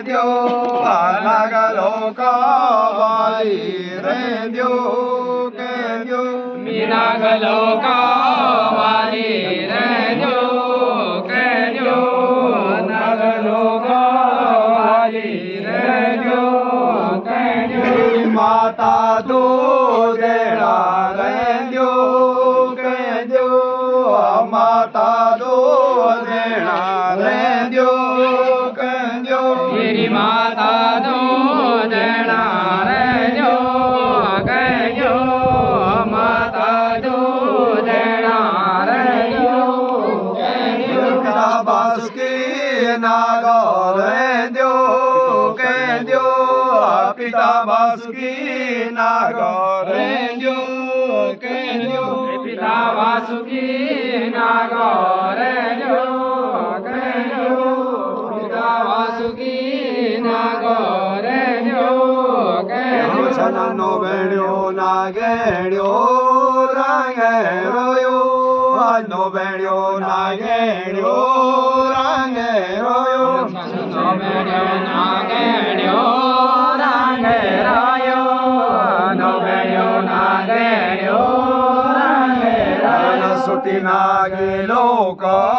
Dio, Anagaloka, Vali, Redio, Kedio, Minagaloka, Vali, Redio, Kedio, Nagaloka, Vali, Redio, Kedio, Mata do Dera, Redio, Kedio, Mata do Dera, Redio, Kedio, Mata do dena rejo kejo mata do dena rejo kejo Pitabaski Nago, Redio, Kedio, Pitabaski Nago, Redio, Kedio, Pita Vasuki Nago rejo kejo Pita Vasuki Nago rejo kejo Sanano Benio Nagerio, Rangeroyo, no Benio Nagerio, Rangeroyo, No Benio Nagerio Rangerayo No Benio Nagerio Rangerayo Sutinagi Loka.